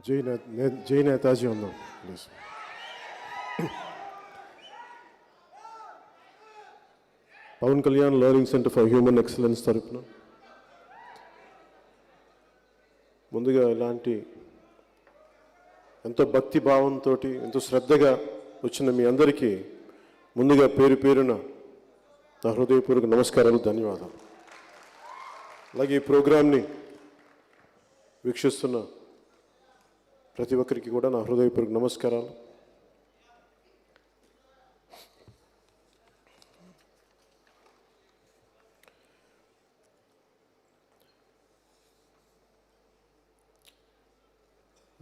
జై నేతాజీ ఉందాం please. Pawan Kalyan learning centre for human excellence తరపున ముందుగా ఇలాంటి ఎంతో భక్తి భావంతో ఎంతో శ్రద్ధగా వచ్చిన మీ అందరికీ ముందుగా పేరు పేరున నా హృదయపూర్వక నమస్కారాలు, ధన్యవాదాలు. అలాగే ఈ ప్రోగ్రామ్ని వీక్షిస్తున్న ప్రతి ఒక్కరికి కూడా నా హృదయపూర్వక నమస్కారాలు.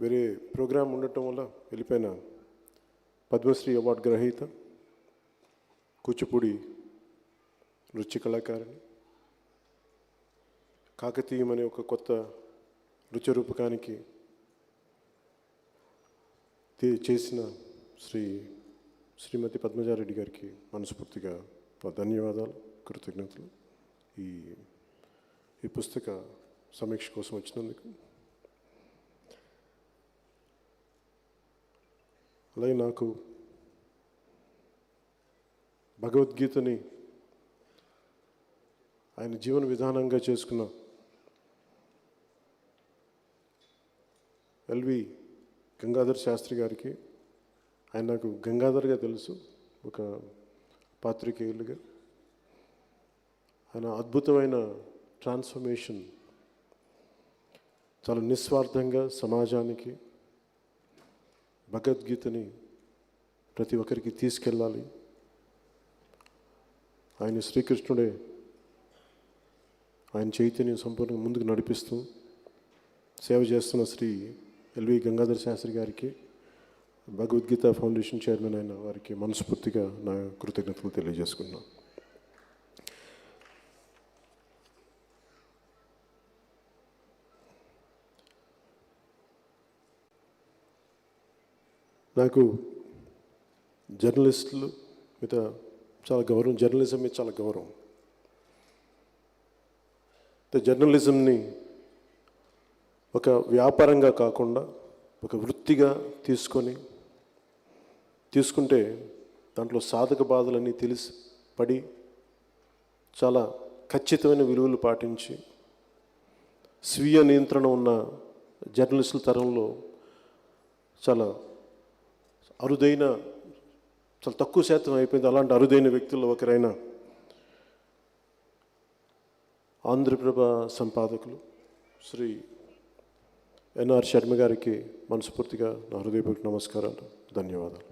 వేరే ప్రోగ్రాం ఉండటం వల్ల వెళ్ళిపోయిన పద్మశ్రీ అవార్డు గ్రహీత, కూచిపూడి నృత్య కళాకారిణి, కాకతీయం అనే ఒక కొత్త నృత్య రూపకానికి చేసిన శ్రీమతి పద్మజారెడ్డి గారికి మనస్ఫూర్తిగా ధన్యవాదాలు, కృతజ్ఞతలు. ఈ పుస్తక సమీక్ష కోసం వచ్చినందుకు. అలాగే నాకు భగవద్గీతని ఆయన జీవన విధానంగా చేసుకున్న ఎల్వి గంగాధర్ శాస్త్రి గారికి, ఆయన నాకు గంగాధర్గా తెలుసు, ఒక పాత్రికేయులుగా ఆయన అద్భుతమైన ట్రాన్స్ఫర్మేషన్, చాలా నిస్వార్థంగా సమాజానికి భగవద్గీతని ప్రతి ఒక్కరికి తీసుకెళ్ళాలి, ఆయన శ్రీకృష్ణుడే ఆయన చైతన్యం సంపూర్ణంగా ముందుకు నడిపిస్తూ సేవ చేస్తున్న శ్రీ ఎల్వి గంగాధర్ శాస్త్రి గారికి, భగవద్గీత ఫౌండేషన్ చైర్మన్ అయిన వారికి మనస్ఫూర్తిగా నా కృతజ్ఞతలు తెలియజేసుకున్నాను. నాకు జర్నలిస్టులు మీద చాలా గౌరవం, జర్నలిజం మీద చాలా గౌరవం. జర్నలిజంని ఒక వ్యాపారంగా కాకుండా ఒక వృత్తిగా తీసుకుంటే దాంట్లో సాధక బాధలన్నీ తెలిసి పడి చాలా ఖచ్చితమైన విలువలు పాటించి స్వీయ నియంత్రణ ఉన్న జర్నలిస్టుల తరంలో చాలా అరుదైన, చాలా తక్కువ శాతం అయిపోయింది. అలాంటి అరుదైన వ్యక్తుల్లో ఒకరైన ఆంధ్రప్రభ సంపాదకులు శ్రీ ఎన్ఆర్ శర్మ గారికి మనస్ఫూర్తిగా నా హృదయపూర్వక నమస్కారాలు, ధన్యవాదాలు.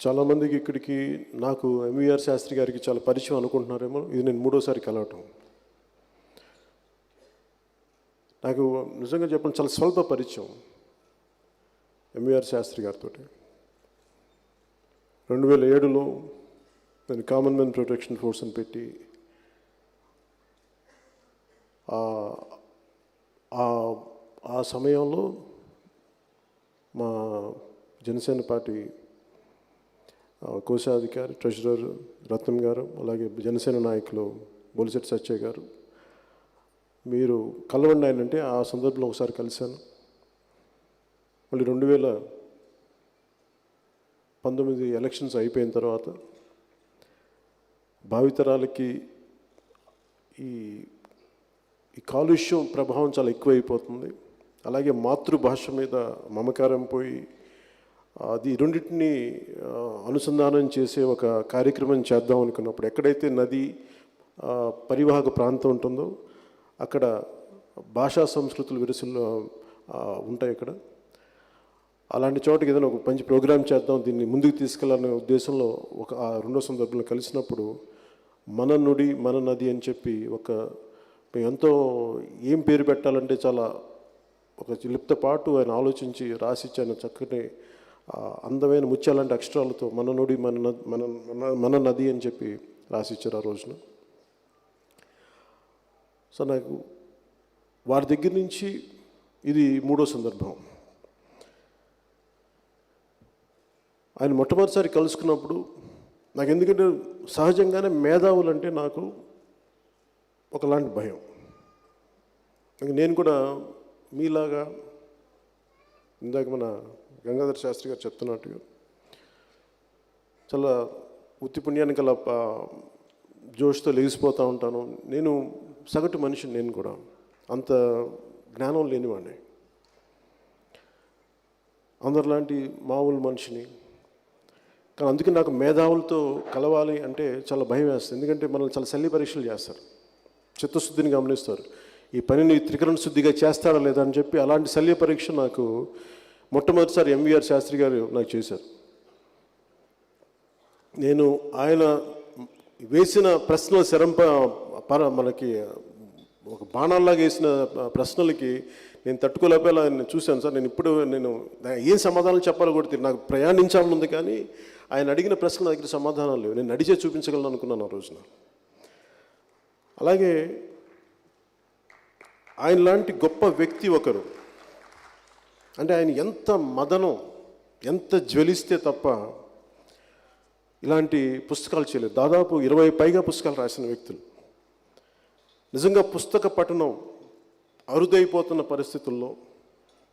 చాలామందికి ఇక్కడికి నాకు ఎంవీఆర్ శాస్త్రి గారికి చాలా పరిచయం అనుకుంటున్నారేమో. ఇది నేను మూడోసారి కలవటం. నాకు నిజంగా చెప్పండి చాలా స్వల్ప పరిచయం ఎంవీఆర్ శాస్త్రి గారితో. 2007లో నేను కామన్వెల్త్ ప్రొటెక్షన్ ఫోర్స్ అని పెట్టి ఆ సమయంలో మా జనసేన పార్టీ కోశాధికారి ట్రెజరర్ రత్నం గారు, అలాగే జనసేన నాయకులు బొలిశెట్టి సత్య గారు, మీరు కలవండి ఆయన అంటే ఆ సందర్భంలో ఒకసారి కలిశాను. మళ్ళీ 2019 ఎలక్షన్స్ అయిపోయిన తర్వాత భావితరాలకి ఈ కాలుష్యం ప్రభావం చాలా ఎక్కువైపోతుంది. అలాగే మాతృభాష మీద మమకారం పోయి అది రెండింటినీ అనుసంధానం చేసే ఒక కార్యక్రమం చేద్దాం అనుకున్నప్పుడు, ఎక్కడైతే నది పరివాహక ప్రాంతం ఉంటుందో అక్కడ భాషా సంస్కృతులు విరసలు ఉంటాయి. అక్కడ అలాంటి చోటకి ఏదైనా ఒక మంచి ప్రోగ్రాం చేద్దాం, దీన్ని ముందుకు తీసుకెళ్లాలనే ఉద్దేశంలో ఒక రెండో సందర్భంలో కలిసినప్పుడు మన నుడి మన నది అని చెప్పి ఎంతో ఏం పేరు పెట్టాలంటే చాలా ఒక లిప్తపాటు ఆయన ఆలోచించి రాసిచ్చాను. చక్కని అందమైన ముత్యాలంటే అక్షరాలతో మన నుడి మన నది అని చెప్పి రాసిచ్చారు ఆ రోజున. సో నాకు వారి దగ్గర నుంచి ఇది మూడో సందర్భం. ఆయన మొట్టమొదటిసారి కలుసుకున్నప్పుడు నాకు ఎందుకంటే సహజంగానే మేధావులు అంటే నాకు ఒకలాంటి భయం. నేను కూడా మీలాగా ఇందాక మన గంగాధర శాస్త్రి గారు చెప్తున్నట్టుగా చాలా ఉత్తి పుణ్యానికి గల జోష్తో లెగిసిపోతూ ఉంటాను. నేను సగటు మనిషిని, నేను కూడా అంత జ్ఞానం లేనివాడిని, అందరిలాంటి మామూలు మనిషిని. కానీ అందుకే నాకు మేధావులతో కలవాలి అంటే చాలా భయం వేస్తుంది. ఎందుకంటే మనల్ని చాలా శల్య పరీక్షలు చేస్తారు, చిత్తశుద్ధిని గమనిస్తారు, ఈ పనిని త్రికరణ శుద్ధిగా చేస్తాడా లేదా అని చెప్పి. అలాంటి శల్య పరీక్ష నాకు మొట్టమొదటిసారి ఎంవీఆర్ శాస్త్రి గారు నాకు చేశారు. నేను ఆయన వేసిన ప్రశ్నల మనకి ఒక బాణాల్లాగా వేసిన ప్రశ్నలకి నేను తట్టుకోలేకపోయేలా నేను చూశాను సార్. నేను ఏం సమాధానం చెప్పాలో కూడా నాకు ప్రయాణించాలని ఉంది, కానీ ఆయన అడిగిన ప్రశ్నల దగ్గర సమాధానాలు లేవు. నేను నడిచే చూపించగలను అనుకున్నాను ఆ రోజున. అలాగే ఆయన లాంటి గొప్ప వ్యక్తి ఒకరు, అంటే ఆయన ఎంత మదనం, ఎంత జ్వలిస్తే తప్ప ఇలాంటి పుస్తకాలు చేయలేదు. దాదాపు 20 పైగా పుస్తకాలు రాసిన వ్యక్తులు. నిజంగా పుస్తక పఠనం అరుదైపోతున్న పరిస్థితుల్లో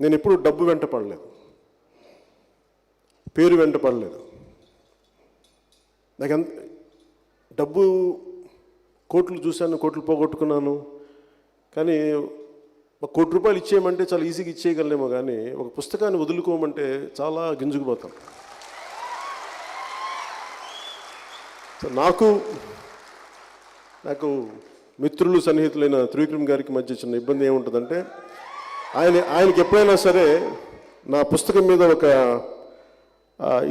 నేను ఎప్పుడూ డబ్బు వెంట పడలేదు, పేరు వెంట పడలేదు. నాకు డబ్బు కోట్లు చూశాను, కోట్లు పోగొట్టుకున్నాను. కానీ ₹1,00,00,000 ఇచ్చేయమంటే చాలా ఈజీగా ఇచ్చేయగలనేమో, కానీ ఒక పుస్తకాన్ని వదులుకోమంటే చాలా గింజుకుపోతాం. నాకు మిత్రులు సన్నిహితులైన త్రివిక్రమ్ గారికి మధ్య చిన్న ఇబ్బంది ఏముంటుందంటే, ఆయనకి ఎప్పుడైనా సరే నా పుస్తకం మీద ఒక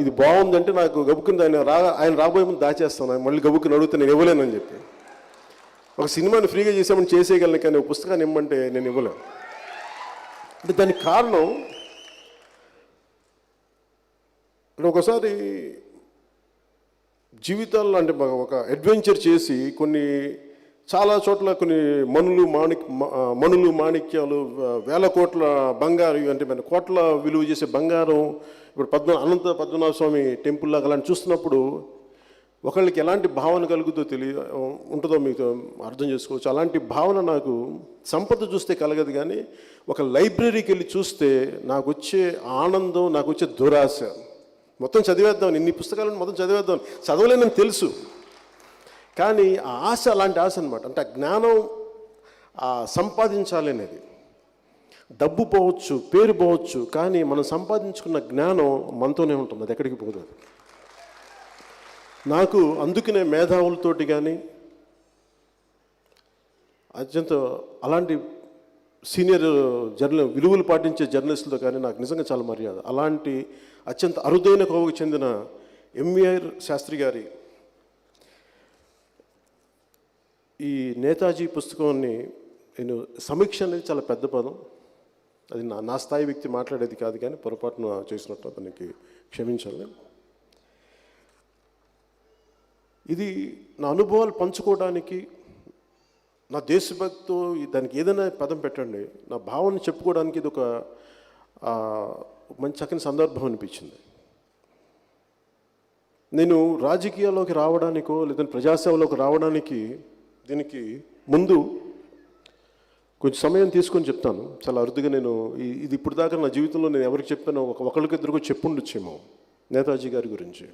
ఇది బాగుందంటే నాకు గబుక్కుని ఆయన రాబోయే ముందు దాచేస్తాను. మళ్ళీ గబుక్కుని అడిగితే నేను ఇవ్వలేనని చెప్పి. ఒక సినిమాని ఫ్రీగా చేసామని చేసేయగలను, కానీ ఒక పుస్తకాన్ని ఇమ్మంటే నేను ఇవ్వలేను. అంటే దానికి కారణం, ఒకసారి జీవితాల్లో అంటే ఒక అడ్వెంచర్ చేసి చాలా చోట్ల కొన్ని మణులు మాణిక్యాలు, వేల కోట్ల బంగారు, అంటే మన కోట్ల విలువ చేసే బంగారం, ఇప్పుడు అనంత పద్మనాభ స్వామి టెంపుల్ లాగా అలాంటి చూస్తున్నప్పుడు ఒకళ్ళకి ఎలాంటి భావన ఉంటుందో మీకు అర్థం చేసుకోవచ్చు. అలాంటి భావన నాకు సంపద చూస్తే కలగదు, కానీ ఒక లైబ్రరీకి వెళ్ళి చూస్తే నాకు వచ్చే ఆనందం, నాకు వచ్చే దురాశ. మొత్తం చదివేద్దాం, ఇన్ని పుస్తకాలను మొత్తం చదివేద్దాం, చదవలేనని తెలుసు, కానీ ఆ ఆశ అలాంటి ఆశ అనమాట. అంటే ఆ జ్ఞానం సంపాదించాలి అనేది. డబ్బు పోవచ్చు, పేరు పోవచ్చు, కానీ మనం సంపాదించుకున్న జ్ఞానం మనతోనే ఉంటుంది, అది ఎక్కడికి పోదు. నాకు అందుకనే మేధావులతోటి కానీ అత్యంత అలాంటి సీనియర్ విలువలు పాటించే జర్నలిస్టులతో కానీ నాకు నిజంగా చాలా మర్యాద. అలాంటి అత్యంత అరుదైన కోవకు చెందిన ఎంవీఆర్ శాస్త్రి గారి ఈ నేతాజీ పుస్తకాన్ని నేను సమీక్ష అనేది చాలా పెద్ద పదం, అది నా స్థాయి వ్యక్తి మాట్లాడేది కాదు, కానీ పొరపాటున చేసినట్టు అతనికి క్షమించాలి. ఇది నా అనుభవాలు పంచుకోవడానికి, నా దేశభక్తితో దానికి ఏదైనా పదం పెట్టండి, నా భావన చెప్పుకోవడానికి ఇది ఒక మంచి చక్కని సందర్భం అనిపించింది. నేను రాజకీయాల్లోకి రావడానికో లేదంటే ప్రజాసేవలోకి రావడానికి దీనికి ముందు కొంచెం సమయం తీసుకొని చెప్తాను. చాలా అరుదుగా నేను ఇది ఇప్పుడు దాకా నా జీవితంలో నేను ఎవరికి చెప్పానో ఒకరికిద్దరికో చెప్పుండొచ్చేమో నేతాజీ గారి గురించి.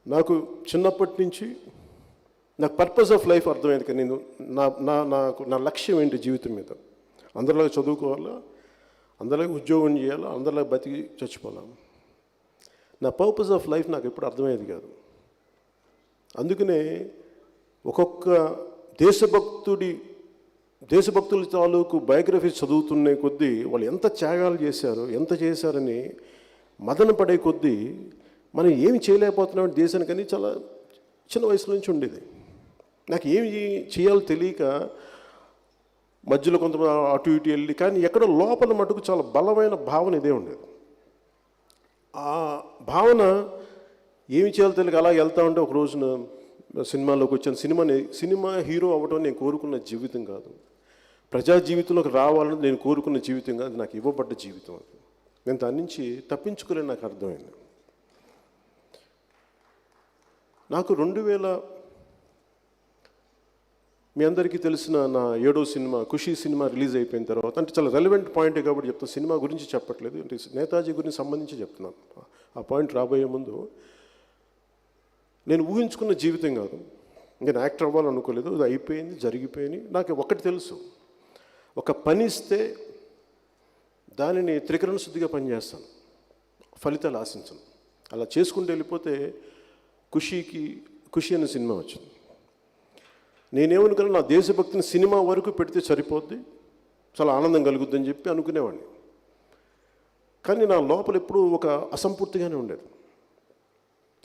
నాకు చిన్నప్పటి నుంచి నాకు పర్పస్ ఆఫ్ లైఫ్ అర్థమైంది, కానీ నేను నా లక్ష్యం ఏంటి జీవితం మీద, అందరిలాగా చదువుకోవాలా, అందరిలాగా ఉద్యోగం చేయాలా, అందరిలాగా బతికి చచ్చిపోవాలా. నా పర్పస్ ఆఫ్ లైఫ్ నాకు ఎప్పుడు అర్థమయ్యేది కాదు. అందుకనే ఒక్కొక్క దేశభక్తుల తాలూకు బయోగ్రఫీస్ చదువుతున్న కొద్దీ వాళ్ళు ఎంత త్యాగాలు చేశారు, ఎంత చేశారని మదన పడే కొద్దీ మనం ఏమి చేయలేకపోతున్నాం దేశానికని చాలా చిన్న వయసు నుంచి ఉండేది. నాకు ఏమి చేయాలో తెలియక మధ్యలో కొంత అటు ఇటు వెళ్ళి, కానీ ఎక్కడో లోపల మటుకు చాలా బలమైన భావన ఇదే ఉండేది. ఆ భావన ఏమి చేయాలో తెలియక అలా వెళ్తా ఉంటే ఒక రోజున సినిమాలోకి వచ్చాను. సినిమా హీరో అవ్వడం నేను కోరుకున్న జీవితం కాదు, ప్రజా జీవితంలోకి రావాలని నేను కోరుకున్న జీవితం కాదు, నాకు ఇవ్వబడ్డ జీవితం అది. నేను దాని నుంచి తప్పించుకోలేని నాకు అర్థమైంది. నాకు 2000 మీ అందరికీ తెలిసిన నా 7వ సినిమా ఖుషీ సినిమా రిలీజ్ అయిపోయిన తర్వాత, అంటే చాలా రెలవెంట్ పాయింటే కాబట్టి చెప్తాను, సినిమా గురించి చెప్పట్లేదు, అంటే నేతాజీ గురించి సంబంధించి చెప్తున్నాను. ఆ పాయింట్ రాబోయే ముందు, నేను ఊహించుకున్న జీవితం కాదు, నేను యాక్టర్ అవ్వాలనుకోలేదు, అది అయిపోయింది, జరిగిపోయింది. నాకు ఒకటి తెలుసు, ఒక పని ఇస్తే దానిని త్రికరణ శుద్ధిగా పనిచేస్తాను, ఫలితాలు ఆశించను. అలా చేసుకుంటూ వెళ్ళిపోతే ఖుషి అనే సినిమా వచ్చింది. నేనేమనుకున్నా, నా దేశభక్తిని సినిమా వరకు పెడితే సరిపోద్ది, చాలా ఆనందం కలుగుద్దని చెప్పి అనుకునేవాడిని. కానీ నా లోపల ఎప్పుడూ ఒక అసంపూర్తిగానే ఉండేది.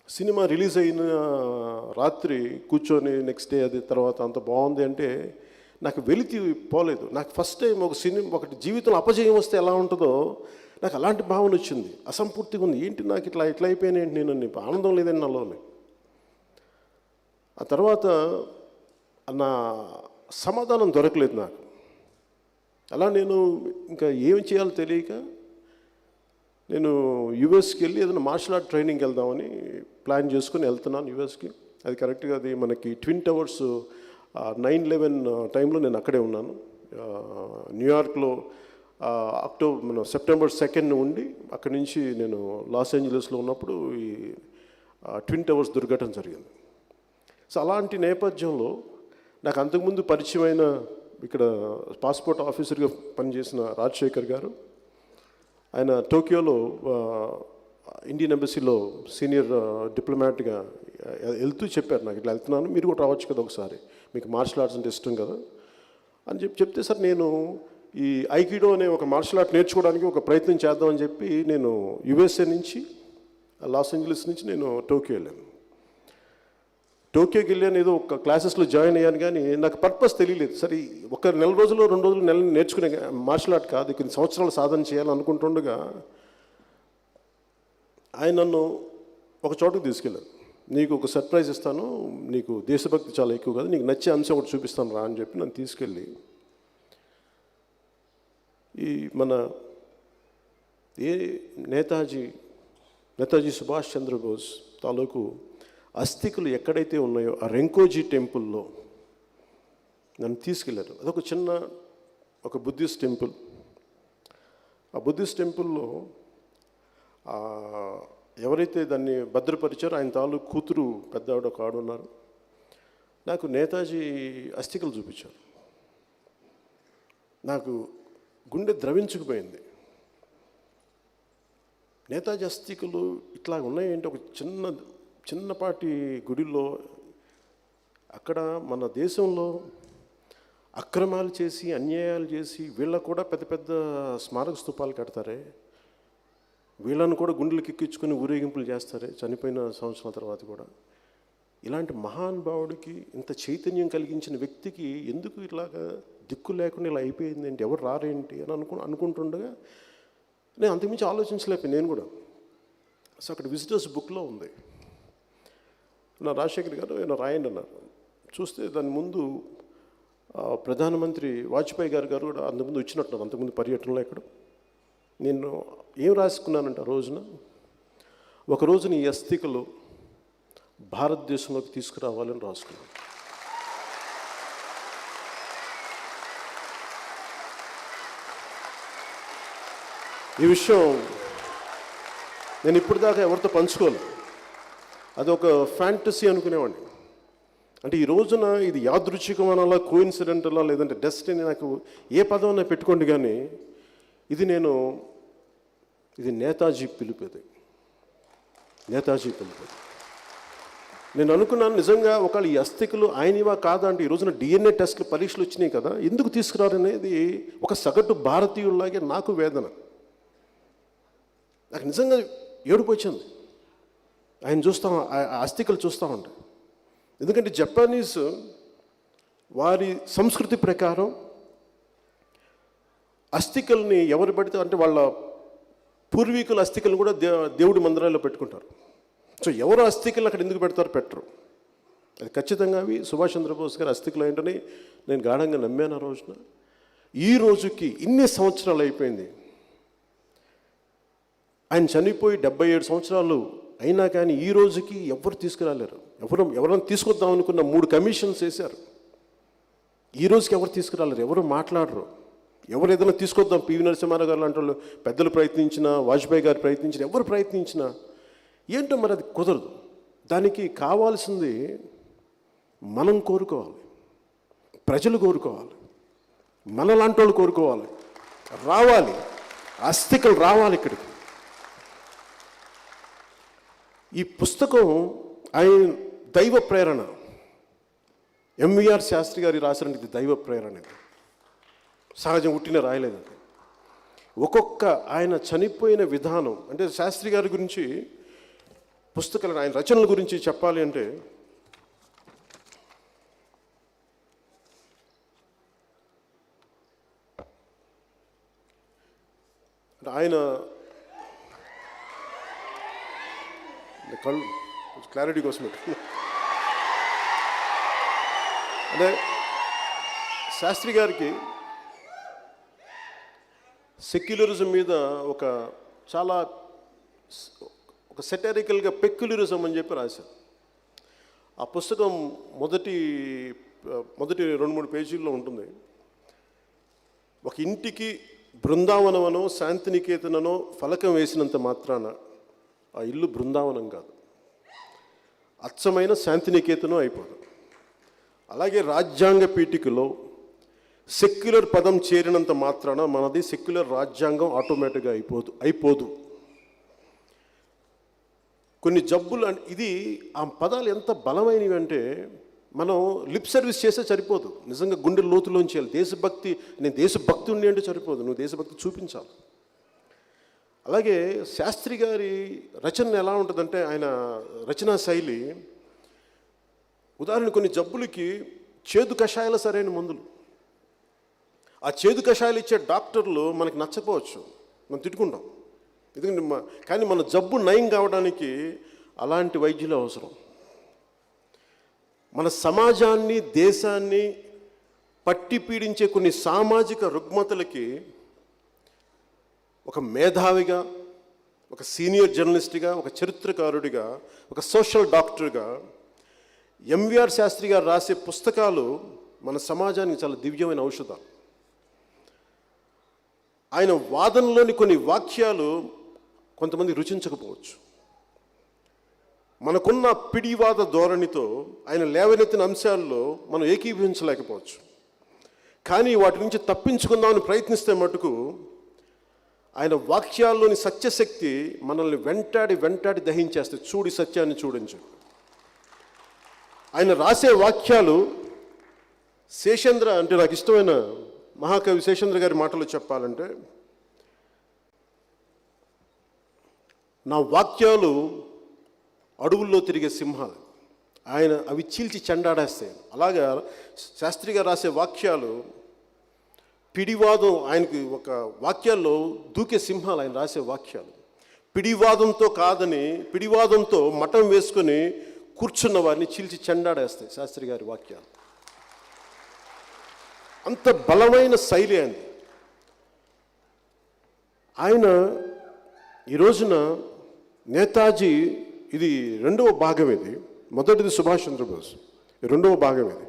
సినిమా రిలీజ్ అయిన రాత్రి కూర్చొని నెక్స్ట్ డే అది తర్వాత అంత బాగుంది అంటే నాకు వెలితి పోలేదు. నాకు ఫస్ట్ టైం ఒకటి జీవితంలో అపజయం వస్తే ఎలా ఉంటుందో నాకు అలాంటి భావన వచ్చింది. అసంపూర్తిగా ఉంది, ఏంటి నాకు ఇట్లా అయిపోయినా ఏంటి, నేను ఆనందం లేదని నాలోనే. ఆ తర్వాత నా సమాధానం దొరకలేదు నాకు. అలా నేను ఇంకా ఏం చేయాలో తెలియక నేను యుఎస్కి వెళ్ళి ఏదైనా మార్షల్ ఆర్ట్ ట్రైనింగ్కి వెళ్దామని ప్లాన్ చేసుకుని వెళ్తున్నాను యుఎస్కి. అది కరెక్ట్గా అది మనకి ట్విన్ టవర్స్ 9/11 టైంలో నేను అక్కడే ఉన్నాను. న్యూయార్క్లో సెప్టెంబర్ 2 ఉండి అక్కడి నుంచి నేను లాస్ ఏంజలస్లో ఉన్నప్పుడు ఈ ట్విన్ టవర్స్ దుర్ఘటన జరిగింది. సో అలాంటి నేపథ్యంలో నాకు అంతకుముందు పరిచయమైన ఇక్కడ పాస్పోర్ట్ ఆఫీసర్గా పనిచేసిన రాజశేఖర్ గారు, ఆయన టోక్యోలో ఇండియన్ ఎంబసీలో సీనియర్ డిప్లొమాట్గా వెళ్తూ చెప్పారు, నాకు ఇట్లా వెళ్తున్నాను, మీరు కూడా రావచ్చు కదా ఒకసారి, మీకు మార్షల్ ఆర్ట్స్ అంటే ఇష్టం కదా అని చెప్తే, సార్ నేను ఈ ఐకిడో అనే ఒక మార్షల్ ఆర్ట్ నేర్చుకోవడానికి ఒక ప్రయత్నం చేద్దామని చెప్పి నేను యుఎస్ఏ నుంచి లాస్ ఏంజలస్ నుంచి నేను టోక్యో వెళ్ళాను. టోక్యోకి వెళ్ళాను, ఏదో ఒక క్లాసెస్లో జాయిన్ అయ్యాను, కానీ నాకు పర్పస్ తెలియలేదు. సరే ఒక 2 రోజులు నేర్చుకునే మార్షల్ ఆర్ట్ కాదు, కొన్ని సంవత్సరాలు సాధన చేయాలని అనుకుంటుండగా ఆయన నన్ను ఒక చోటుకు తీసుకెళ్ళాను. నీకు ఒక సర్ప్రైజ్ ఇస్తాను, నీకు దేశభక్తి చాలా ఎక్కువ కదా, నీకు నచ్చే అంశం ఒకటి చూపిస్తాను రా అని చెప్పి నన్ను తీసుకెళ్ళి ఈ మన నేతాజీ సుభాష్ చంద్రబోస్ తాలూకు అస్థికులు ఎక్కడైతే ఉన్నాయో ఆ రెంకోజీ టెంపుల్లో నన్ను తీసుకెళ్ళారు. అదొక ఒక బుద్ధిస్ట్ టెంపుల్. ఆ బుద్ధిస్ట్ టెంపుల్లో ఎవరైతే దాన్ని భద్రపరిచారో ఆయన తాలూకు కూతురు పెద్ద ఆవిడ ఒక ఆడున్నారు. నాకు నేతాజీ అస్థికలు చూపించారు. నాకు గుండె ద్రవించుకుపోయింది. నేతాజీ అస్థికలు ఇట్లా ఉన్నాయంటే ఒక చిన్నపాటి గుడిలో, అక్కడ మన దేశంలో అక్రమాలు చేసి అన్యాయాలు చేసి వీళ్ళకు కూడా పెద్ద పెద్ద స్మారక స్తూపాలు కడతారే, వీళ్ళను కూడా గుండెలకు ఎక్కించుకొని ఊరేగింపులు చేస్తారే చనిపోయిన సంవత్సరాల తర్వాత కూడా. ఇలాంటి మహానుభావుడికి, ఇంత చైతన్యం కలిగించిన వ్యక్తికి ఎందుకు ఇలాగా దిక్కు లేకుండా ఇలా అయిపోయింది ఏంటి, ఎవరు రారేంటి అని అనుకుంటుండగా నేను అంతకుమించి ఆలోచించలేకపోయాను నేను కూడా. సో అక్కడ విజిటర్స్ బుక్లో ఉంది, నా రాజశేఖర్ గారు ఏమైనా రాయండి అన్నారు. చూస్తే దాని ముందు ప్రధానమంత్రి వాజ్పేయి గారు కూడా అంతకుముందు వచ్చినట్టున్నారు, అంతకుముందు పర్యటనలో ఇక్కడ. నేను ఏం రాసుకున్నానంటే ఆ రోజున, ఒక రోజున ఈ అస్థికలు భారతదేశంలోకి తీసుకురావాలని రాసుకున్నాను. ఈ విషయం నేను ఇప్పుడు దాకా ఎవరితో పంచుకోలేదు, అదొక ఫ్యాంటసీ అనుకునేవాడిని. అంటే ఈ రోజున ఇది యాదృచ్ఛికం అనాలా, కోఇన్సిడెంటలా, లేదంటే డెస్టినీ, నాకు ఏ పదం అయినా పెట్టుకోండి, కానీ ఇది నేతాజీ పిలుపు. నేతాజీ పిలుపు. నేను అనుకున్నాను నిజంగా ఒకవేళ ఈ అస్థికలు ఆయనవా కాదా అంటే, ఈ రోజున DNA టెస్టులు పరీక్షలు వచ్చినాయి కదా, ఎందుకు తీసుకురారనేది ఒక సగటు భారతీయుల్లాగే నాకు వేదన. నాకు నిజంగా ఏడుపు వచ్చింది ఆయన అస్థికలు చూస్తూ ఉంటాయి. ఎందుకంటే జపానీస్ వారి సంస్కృతి ప్రకారం అస్థికల్ని ఎవరు పడితే అంటే వాళ్ళ పూర్వీకుల అస్థికలు కూడా దేవుడి మందిరాల్లో పెట్టుకుంటారు. సో ఎవరు అస్థికలు అక్కడ ఎందుకు పెడతారు, పెట్టరు. అది ఖచ్చితంగా అవి సుభాష్ చంద్రబోస్ గారి అస్థికలు ఏంటని నేను గాఢంగా నమ్మాను ఆ రోజున. ఈ రోజుకి ఇన్ని సంవత్సరాలు అయిపోయింది, ఆయన చనిపోయి 77 సంవత్సరాలు అయినా కానీ ఈ రోజుకి ఎవరు తీసుకురాలేరు. ఎవరైనా తీసుకొద్దాం అనుకున్న 3 కమిషన్స్ వేశారు. ఈ రోజుకి ఎవరు తీసుకురాలేరు, ఎవరు మాట్లాడరు. ఎవరు ఏదైనా తీసుకొద్దాం, పివి నరసింహారావు గారు లాంటి వాళ్ళు పెద్దలు ప్రయత్నించినా, వాజ్పేయి గారు ప్రయత్నించినా, ఎవరు ప్రయత్నించినా ఏంటో మరి అది కుదరదు. దానికి కావాల్సింది మనం కోరుకోవాలి, ప్రజలు కోరుకోవాలి, మనలాంటి వాళ్ళు కోరుకోవాలి, రావాలి, అస్థికలు రావాలి ఇక్కడికి. ఈ పుస్తకం ఆయన దైవ ప్రేరణ, ఎంవీఆర్ శాస్త్రి గారి రాసినది దైవ ప్రేరణ. ఇది సహజం ఉట్టిన రాయలేదు. ఒక్కొక్క ఆయన చనిపోయిన విధానం, అంటే శాస్త్రి గారి గురించి పుస్తకాలు, ఆయన రచనల గురించి చెప్పాలి అంటే ఆయన కళ్ళు క్లారిటీ కోసం అంటే శాస్త్రి గారికి సెక్యులరిజం మీద చాలా సెటారికల్గా పెక్యులరిజం అని చెప్పి రాశారు. ఆ పుస్తకం మొదటి 2-3 పేజీల్లో ఉంటుంది. ఒక ఇంటికి బృందావనమనో శాంతినికేతననో ఫలకం వేసినంత మాత్రాన ఆ ఇల్లు బృందావనం కాదు, అచ్చమైన శాంతినికేతనం అయిపోదు. అలాగే రాజ్యాంగ పీఠికలో సెక్యులర్ పదం చేరినంత మాత్రాన మనది సెక్యులర్ రాజ్యాంగం ఆటోమేటిక్గా అయిపోదు. కొన్ని జబ్బులు, ఇది ఆ పదాలు ఎంత బలమైనవి అంటే మనం లిప్ సర్వీస్ చేస్తే సరిపోదు, నిజంగా గుండె లోతులోంచి చేయాలి. దేశభక్తి, నేను దేశభక్తి ఉండి అంటే సరిపోదు, నువ్వు దేశభక్తి చూపించాలి. అలాగే శాస్త్రి గారి రచన ఎలా ఉంటుందంటే, ఆయన రచనా శైలి, ఉదాహరణ కొన్ని జబ్బులకి చేదు కషాయాలు సరైన మందులు. ఆ చేదు కషాయాలు ఇచ్చే డాక్టర్లు మనకి నచ్చపోవచ్చు, మనం తిట్టుకుంటాం. ఎందుకంటే కానీ మన జబ్బు నయం కావడానికి అలాంటి వైద్యులు అవసరం. మన సమాజాన్ని, దేశాన్ని పట్టి పీడించే కొన్ని సామాజిక రుగ్మతలకి ఒక మేధావిగా, ఒక సీనియర్ జర్నలిస్ట్గా, ఒక చరిత్రకారుడిగా, ఒక సోషల్ డాక్టర్గా ఎంవీఆర్ శాస్త్రి గారు రాసే పుస్తకాలు మన సమాజానికి చాలా దివ్యమైన ఔషధాలు. ఆయన వాదనలోని కొన్ని వాక్యాలు కొంతమంది రుచించకపోవచ్చు. మనకున్న పిడివాద ధోరణితో ఆయన లేవనెత్తిన అంశాల్లో మనం ఏకీభవించలేకపోవచ్చు. కానీ వాటి నుంచి తప్పించుకుందామని ప్రయత్నిస్తే మటుకు ఆయన వాక్యాల్లోని సత్యశక్తి మనల్ని వెంటాడి దహించేస్తే, చూడి సత్యాన్ని చూడించు. ఆయన రాసే వాక్యాలు, శేషేంద్ర అంటే నాకు ఇష్టమైన మహాకవి శేషేంద్ర గారి మాటలు చెప్పాలంటే, నా వాక్యాలు అడవుల్లో తిరిగే సింహాలు, ఆయన అవి చీల్చి చెండాడేస్తాయి. అలాగా శాస్త్రి గారు రాసే వాక్యాలు పిడివాదం, ఆయనకి ఒక వాక్యాల్లో దూకే సింహాలు ఆయన రాసే వాక్యాలు. పిడివాదంతో మఠం వేసుకొని కూర్చున్న వారిని చీల్చి చెండాడేస్తాయి శాస్త్రి గారి వాక్యాలు. అంత బలమైన శైలి అయింది. ఆయన ఈ రోజున నేతాజీ, ఇది 2వ భాగం. ఇది మొదటిది సుభాష్ చంద్రబోస్, 2వ భాగం ఇది.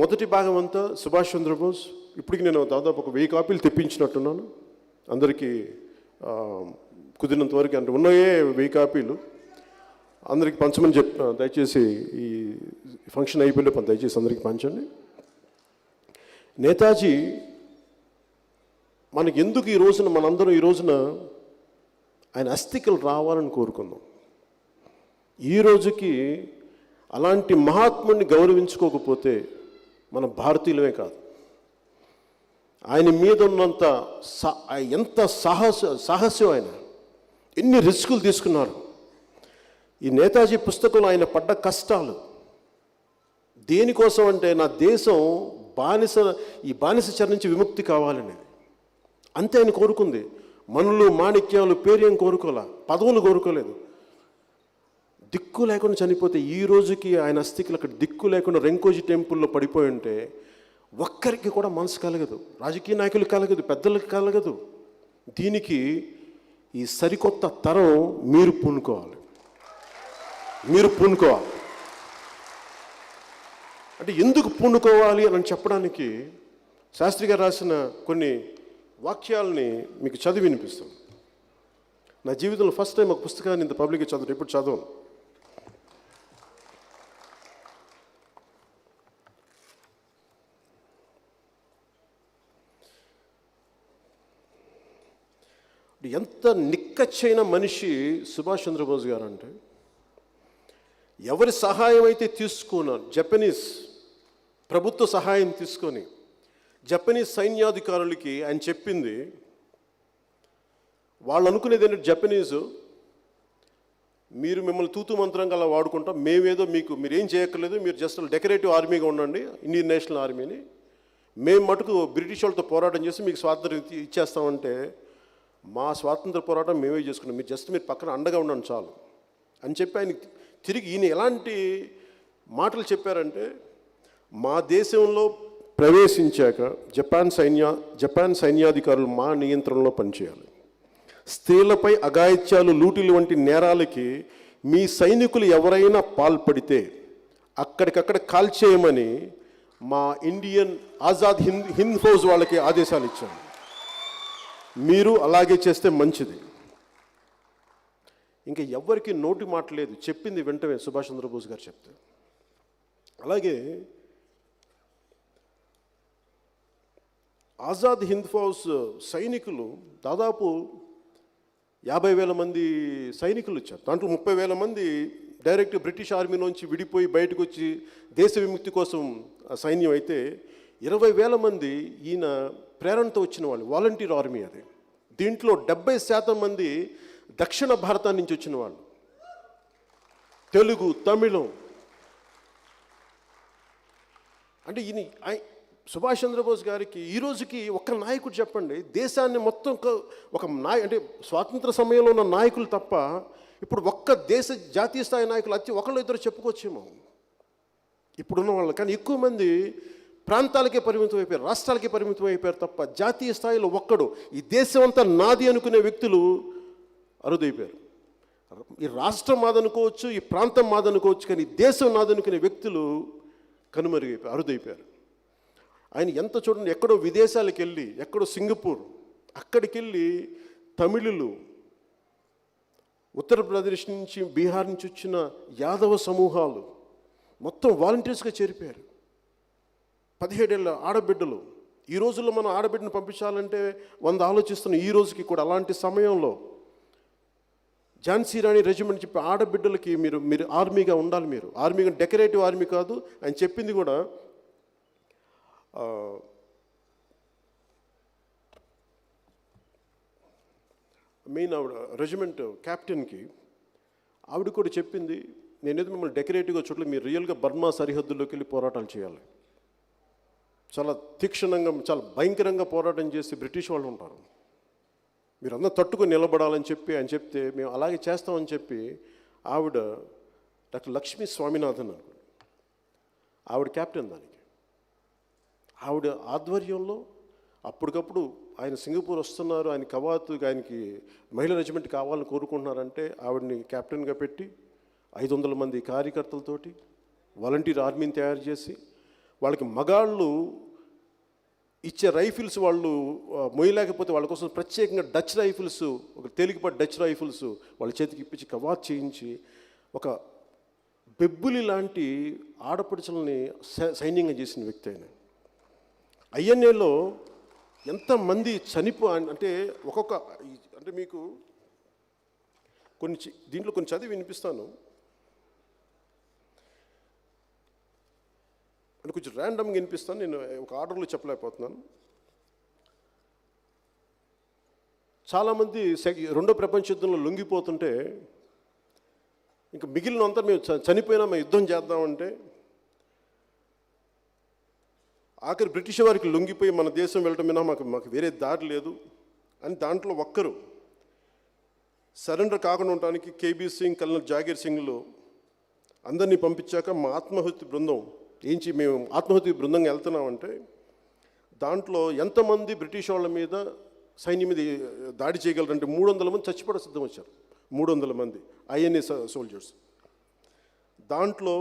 మొదటి భాగం అంతా సుభాష్ చంద్రబోస్. ఇప్పటికి నేను దాదాపు ఒక 1000 కాపీలు తెప్పించినట్టున్నాను. అందరికీ కుదిరినంత వరకు, అంటే ఉన్నాయే 1000 కాపీలు అందరికీ పంచమని దయచేసి ఈ ఫంక్షన్ అయిపోయిన దయచేసి అందరికీ పంచండి. నేతాజీ మనకి ఎందుకు ఈ రోజున, మనందరం ఈ రోజున ఆయన అస్థికలు రావాలని కోరుకుందాం. ఈ రోజుకి అలాంటి మహాత్ముడిని గౌరవించుకోకపోతే మన భారతీయులమే కాదు. ఆయన మీద ఉన్నంత ఎంత సాహస్యం, ఆయన ఎన్ని రిస్కులు తీసుకున్నారు. ఈ నేతాజీ పుస్తకంలో ఆయన పడ్డ కష్టాలు దేనికోసం అంటే, నా దేశం ఈ బానిసచర నుంచి విముక్తి కావాలని, అంతే ఆయన కోరుకుంది. మనులు, మాణిక్యాలు, పేరేం కోరుకోలే, పదవులు కోరుకోలేదు. దిక్కు లేకుండా చనిపోతే ఈ రోజుకి ఆయన అస్థికలు అక్కడ దిక్కు లేకుండా రెంకోజీ టెంపుల్లో పడిపోయి ఉంటే ఒక్కరికి కూడా మనసు కలగదు, రాజకీయ నాయకులు కలగదు, పెద్దలకు కలగదు. దీనికి ఈ సరికొత్త తరం మీరు పూనుకోవాలి. అంటే ఎందుకు పూనుకోవాలి అని చెప్పడానికి శాస్త్రి గారు రాసిన కొన్ని వాక్యాలని మీకు చదివి వినిపిస్తాను. నా జీవితంలో ఫస్ట్ టైం ఒక పుస్తకాన్ని ఇంత పబ్లిక్గా చదవడం, ఇప్పుడు చదవను. ఎంత నిక్కచ్చైన మనిషి సుభాష్ చంద్రబోస్ గారు అంటే, ఎవరి సహాయం అయితే తీసుకున్నాను, జపనీస్ ప్రభుత్వ సహాయం తీసుకొని జపనీస్ సైన్యాధికారులకి ఆయన చెప్పింది, వాళ్ళు అనుకునేది ఏంటంటే జపనీసు మీరు మిమ్మల్ని తూతు మంత్రంగా అలా వాడుకుంటాం, మేమేదో మీరేం చేయక్కర్లేదు, మీరు జస్ట్ డెకరేటివ్ ఆర్మీగా ఉండండి, ఇండియన్ నేషనల్ ఆర్మీని, మేము మటుకు బ్రిటిష్ వాళ్ళతో పోరాటం చేసి మీకు స్వాతంత్రం ఇచ్చేస్తామంటే మా స్వాతంత్ర పోరాటం మేమే చేసుకున్నాం, మీరు పక్కన అండగా ఉండండి చాలు అని చెప్పి ఆయన తిరిగి ఈయన ఎలాంటి మాటలు చెప్పారంటే, మా దేశంలో ప్రవేశించాక జపాన్ సైన్యాధికారులు మా నియంత్రణలో పనిచేయాలి, స్త్రీలపై అఘాయిత్యాలు, లూటీలు వంటి నేరాలకి మీ సైనికులు ఎవరైనా పాల్పడితే అక్కడికక్కడ కాల్చేయమని మా ఇండియన్ ఆజాద్ హింద్ ఫౌజ్ వాళ్ళకి ఆదేశాలు ఇచ్చాను, మీరు అలాగే చేస్తే మంచిది. ఇంకా ఎవ్వరికి నోటి మాట లేదు, చెప్పింది వెంటనే సుభాష్ చంద్రబోస్ గారు చెప్తే. అలాగే ఆజాద్ హింద్ ఫౌజ్ సైనికులు దాదాపు 50,000 మంది సైనికులు వచ్చారు. దాంట్లో 30,000 మంది డైరెక్ట్ బ్రిటిష్ ఆర్మీలోంచి విడిపోయి బయటకు వచ్చి దేశ విముక్తి కోసం సైన్యం అయితే, 20,000 మంది ఈయన ప్రేరణతో వచ్చిన వాళ్ళు, వాలంటీర్ ఆర్మీ అది. దీంట్లో 70% మంది దక్షిణ భారతం నుంచి వచ్చిన వాళ్ళు, తెలుగు, తమిళం. అంటే ఈయన సుభాష్ చంద్రబోస్ గారికి ఈ రోజుకి ఒక్క నాయకుడు చెప్పండి, దేశాన్ని మొత్తం ఒక అంటే స్వాతంత్ర సమయంలో ఉన్న నాయకులు తప్ప ఇప్పుడు ఒక్క జాతీయ స్థాయి నాయకులు ఒకళ్ళు ఇద్దరు చెప్పుకోవచ్చేమో ఇప్పుడున్న వాళ్ళు. కానీ ఎక్కువ మంది ప్రాంతాలకే పరిమితం అయిపోయారు, రాష్ట్రాలకే పరిమితం అయిపోయారు తప్ప జాతీయ స్థాయిలో ఒక్కడు ఈ దేశం అంతా నాది అనుకునే వ్యక్తులు అరుదైపోయారు. ఈ రాష్ట్రం మాదనుకోవచ్చు, ఈ ప్రాంతం మాదనుకోవచ్చు, కానీ దేశం నాదనుకునే వ్యక్తులు కనుమరుగైపోయారు, అరుదైపోయారు. ఆయన ఎంత చూడండి, ఎక్కడో విదేశాలకు వెళ్ళి, ఎక్కడో సింగపూర్, అక్కడికి వెళ్ళి తమిళులు, ఉత్తరప్రదేశ్ నుంచి, బీహార్ నుంచి వచ్చిన యాదవ సమూహాలు మొత్తం వాలంటీర్స్గా చేరిపోయారు. 17 ఏళ్ళ ఆడబిడ్డలు. ఈ రోజుల్లో మనం ఆడబిడ్డను పంపించాలంటే 100 ఆలోచిస్తున్నాం. ఈ రోజుకి కూడా అలాంటి సమయంలో ఝాన్సీ రాణి రెజిమెంట్ చెప్పి ఆడబిడ్డలకి మీరు ఆర్మీగా ఉండాలి, మీరు ఆర్మీగా డెకరేటివ్ ఆర్మీ కాదు. ఆయన చెప్పింది కూడా మెయిన్ ఆవిడ రెజిమెంట్ క్యాప్టెన్కి ఆవిడ కూడా చెప్పింది, నేనేదో మిమ్మల్ని డెకరేటివ్గా చూడలేదు, మీరు రియల్గా బర్మా సరిహద్దుల్లోకి వెళ్ళి పోరాటాలు చేయాలి, చాలా తీక్షణంగా, చాలా భయంకరంగా పోరాటం చేసి బ్రిటిష్ వాళ్ళు ఉంటారు, మీరు అందరూ తట్టుకొని నిలబడాలని చెప్పి ఆయన చెప్తే మేము అలాగే చేస్తామని చెప్పి ఆవిడ డాక్టర్ లక్ష్మీ స్వామినాథన్ అనుకోండి, ఆవిడ క్యాప్టెన్. దానికి ఆవిడ ఆధ్వర్యంలో అప్పటికప్పుడు ఆయన సింగపూర్ వస్తున్నారు, ఆయన కవాతు, ఆయనకి మహిళా రెజిమెంట్ కావాలని కోరుకుంటున్నారంటే ఆవిడని క్యాప్టెన్గా పెట్టి 500 మంది కార్యకర్తలతోటి వాలంటీర్ ఆర్మీని తయారు చేసి, వాళ్ళకి మగాళ్ళు ఇచ్చే రైఫిల్స్ వాళ్ళు మొయ్యలేకపోతే వాళ్ళ కోసం ప్రత్యేకంగా డచ్ రైఫిల్స్, ఒక తేలికపాటి డచ్ రైఫిల్స్ వాళ్ళ చేతికి ఇప్పించి కవాత్ చేయించి, ఒక బెబ్బులి లాంటి ఆడపడుచులని సైన్యంగా చేసిన వ్యక్తి ఆయన. ఐఎన్ఏలో ఎంతమంది అంటే ఒక్కొక్క, అంటే మీకు దీంట్లో కొన్ని చదివి వినిపిస్తాను, అంటే కొంచెం ర్యాండమ్గా వినిపిస్తాను, నేను ఒక ఆర్డర్లో చెప్పలేకపోతున్నాను. చాలామంది రెండో ప్రపంచ యుద్ధంలో లొంగిపోతుంటే ఇంకా మిగిలినంతా మేము చనిపోయినా మేము యుద్ధం చేద్దామంటే, ఆఖరి బ్రిటిష్ వారికి లొంగిపోయి మన దేశం వెళ్ళటం మీద మాకు వేరే దారి లేదు అని దాంట్లో ఒక్కరు సరెండర్ కాకుండా ఉండటానికి కేబీ సింగ్, కల్నల్ జాగీర్ సింగ్లు అందరినీ పంపించాక మా ఆత్మాహుతి బృందం మేము ఆత్మాహుతి బృందంగా వెళ్తున్నామంటే, దాంట్లో ఎంతమంది బ్రిటిష్ వాళ్ళ మీద సైన్యం మీద దాడి చేయగలరంటే 300 మంది చచ్చిపోవడం సిద్ధం వచ్చారు. 300 మంది ఐఎన్ఏ సోల్జర్స్. దాంట్లో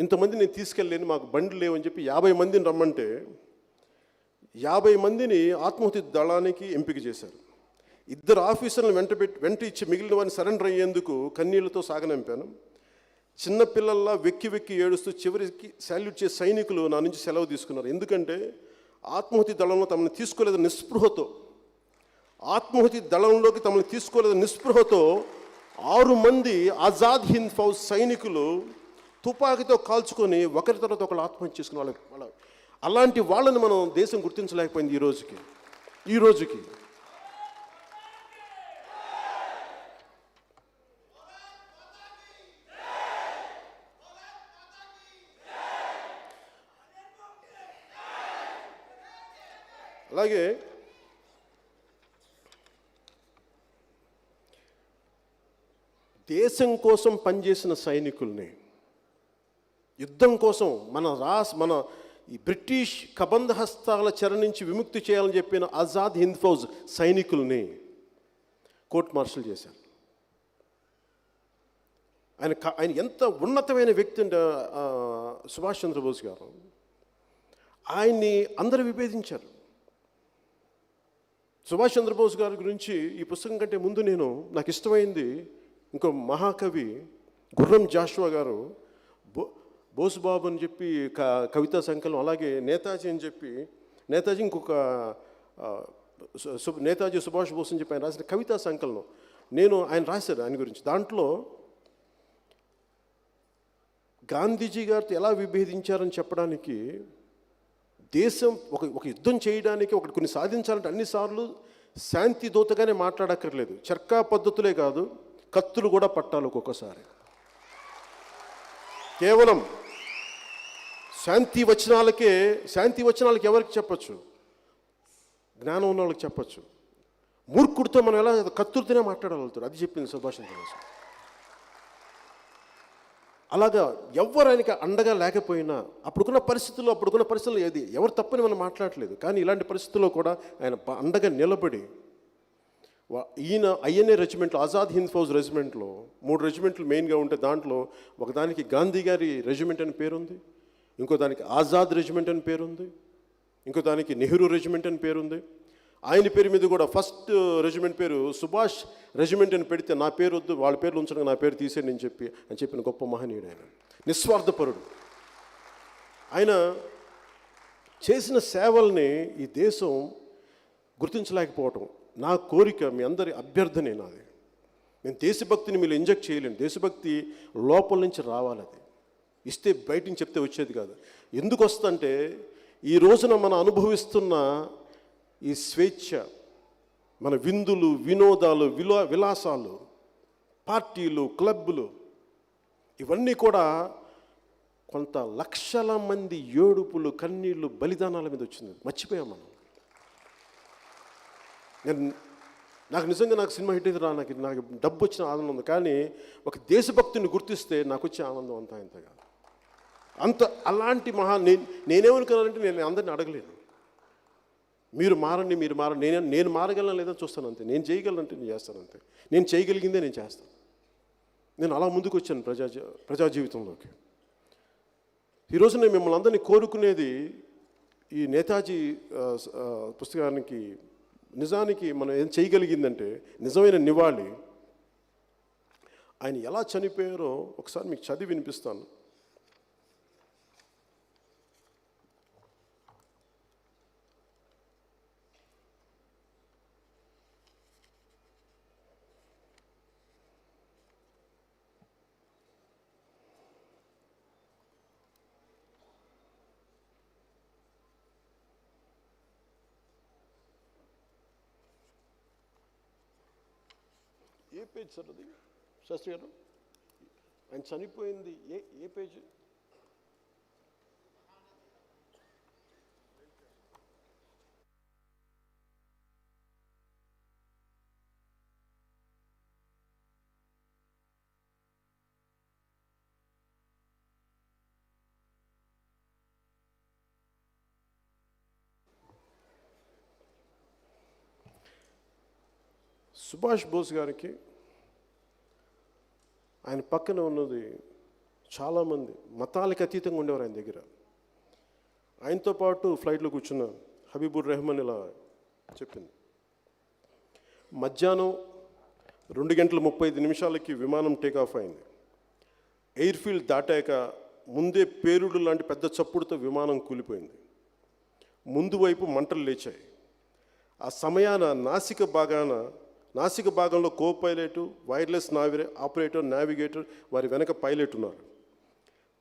ఇంతమంది నేను తీసుకెళ్ళలేను, మాకు బండ్లు లేవని చెప్పి 50 మందిని రమ్మంటే 50 మందిని ఆత్మాహుతి దళానికి ఎంపిక చేశారు. 2 ఆఫీసర్లను వెంట ఇచ్చి మిగిలిన వారిని సరెండర్ అయ్యేందుకు కన్నీళ్లతో సాగనంపాను. చిన్నపిల్లల్లా వెక్కి వెక్కి ఏడుస్తూ చివరికి శాల్యూట్ చేసే సైనికులు నా నుంచి సెలవు తీసుకున్నారు. ఎందుకంటే ఆత్మాహుతి దళంలో తమను తీసుకోలేదు నిస్పృహతో, ఆత్మాహుతి దళంలోకి తమను తీసుకోలేదు నిస్పృహతో 6 మంది ఆజాద్ హింద్ ఫౌజ్ సైనికులు తుపాకీతో కాల్చుకొని ఒకరి తర్వాత ఒకరు ఆత్మహత్య చేసుకున్న వాళ్ళ అలాంటి వాళ్ళని మనం దేశం గుర్తించలేకపోయింది ఈ రోజుకి. అలాగే దేశం కోసం పనిచేసిన సైనికుల్ని, యుద్ధం కోసం మన ఈ బ్రిటిష్ కబంధ హస్తాల చెర నుంచి విముక్తి చేయాలని చెప్పిన ఆజాద్ హింద్ ఫౌజ్ సైనికుల్ని కోర్ట్ మార్షల్ చేశారు. ఆయన ఎంత ఉన్నతమైన వ్యక్తి అంటే సుభాష్ చంద్రబోస్ గారు, ఆయన్ని అందరూ విభేదించారు. సుభాష్ చంద్రబోస్ గారి గురించి ఈ పుస్తకం కంటే ముందు నాకు ఇష్టమైంది ఇంకో మహాకవి గుర్రం జాషువా గారు బోసుబాబు అని చెప్పి కవితా సంకలనం, అలాగే నేతాజీ అని చెప్పి నేతాజీ ఇంకొక నేతాజీ సుభాష్ బోస్ అని చెప్పి ఆయన రాసిన కవితా సంకలనం ఆయన రాశారు ఆయన గురించి. దాంట్లో గాంధీజీ గారితో ఎలా విభేదించారని చెప్పడానికి, దేశం ఒక యుద్ధం చేయడానికి కొన్ని సాధించాలంటే అన్నిసార్లు శాంతి దూతగానే మాట్లాడక్కర్లేదు, చర్కా పద్ధతులే కాదు కత్తులు కూడా పట్టాలి ఒక్కొక్కసారి. కేవలం శాంతి వచనాలకి ఎవరికి చెప్పచ్చు? జ్ఞానం ఉన్న వాళ్ళకి చెప్పచ్చు. మూర్ఖుడితో మనం ఎలా కత్తులతోనే మాట్లాడగలుగుతారు, అది చెప్పింది సుభాష్ చంద్రబోస్. అలాగా ఎవరు ఆయనకి అండగా లేకపోయినా అప్పుడుకున్న పరిస్థితుల్లో ఏది ఎవరు తప్పని మనం మాట్లాడలేదు, కానీ ఇలాంటి పరిస్థితుల్లో కూడా ఆయన అండగా నిలబడి ఈయన ఐఎన్ఏ రెజిమెంట్లో, ఆజాద్ హింద్ ఫౌజ్ రెజిమెంట్లో 3 రెజిమెంట్లు మెయిన్గా ఉంటే దాంట్లో ఒకదానికి గాంధీ గారి రెజిమెంట్ అని పేరుంది, ఇంకో దానికి ఆజాద్ రెజిమెంట్ అని పేరుంది, ఇంకో దానికి నెహ్రూ రెజిమెంట్ అని పేరుంది. ఆయన పేరు మీద కూడా ఫస్ట్ రెజిమెంట్ పేరు సుభాష్ రెజిమెంట్ అని పెడితే నా పేరు వద్దు, వాళ్ళ పేర్లు ఉంచడానికి నా పేరు తీసేయండి అని చెప్పిన గొప్ప మహనీయుడు ఆయన, నిస్వార్థపరుడు. ఆయన చేసిన సేవల్ని ఈ దేశం గుర్తించలేకపోవటం నా కోరిక, మీ అందరి అభ్యర్థనే నాది. నేను దేశభక్తిని మీరు ఇంజెక్ట్ చేయలేను, దేశభక్తి లోపల నుంచి రావాలి. అది ఇస్తే బయట నుంచి చెప్తే వచ్చేది కాదు. ఎందుకు వస్తుందంటే ఈ రోజున మనం అనుభవిస్తున్న ఈ స్వేచ్ఛ, మన విందులు, వినోదాలు, విలాసాలు, పార్టీలు, క్లబ్బులు, ఇవన్నీ కూడా కొంత లక్షల మంది ఏడుపులు, కన్నీళ్ళు, బలిదానాల మీద వచ్చింది. మర్చిపోయాం మనం. నాకు నిజంగా సినిమా హిట్ అయితే నాకు డబ్బు వచ్చిన ఆనందం ఉంది, కానీ ఒక దేశభక్తిని గుర్తిస్తే నాకు వచ్చే ఆనందం ఇంతగా అలాంటి నేనేమనుకున్నానంటే నేను అందరిని అడగలేను, మీరు మారండి నేను మారగలను లేదని చూస్తాను అంతే. నేను చేయగలనంటే నేను చేస్తాను అంతే. నేను చేయగలిగిందే నేను చేస్తాను. నేను అలా ముందుకు వచ్చాను ప్రజా జీవితంలోకి. ఈరోజు నేను మిమ్మల్ని అందరినీ కోరుకునేది ఈ నేతాజీ పుస్తకానికి నిజానికి మనం ఏం చేయగలిగిందంటే నిజమైన నివాళి. ఆయన ఎలా చనిపోయారో ఒకసారి మీకు చదివి వినిపిస్తాను. ఏ పేజ్ సార్ అది శాస్త్రి గారు? ఆయన చనిపోయింది ఏ పేజ్? సుభాష్ బోస్ గారికి ఆయన పక్కన ఉన్నది చాలామంది మతాలకు అతీతంగా ఉండేవారు ఆయన దగ్గర. ఆయనతో పాటు ఫ్లైట్లో కూర్చున్న హబీబుర్ రెహమాన్ ఇలా చెప్పింది, మధ్యాహ్నం 2:35 విమానం టేకాఫ్ అయింది. ఎయిర్ఫీల్డ్ దాటాక ముందే పేలుడు లాంటి పెద్ద చప్పుడుతో విమానం కూలిపోయింది. ముందు వైపు మంటలు లేచాయి. ఆ సమయాన నాసిక భాగంలో co pilot, wireless operator, navigator, వారి వెనక పైలట్ ఉన్నారు.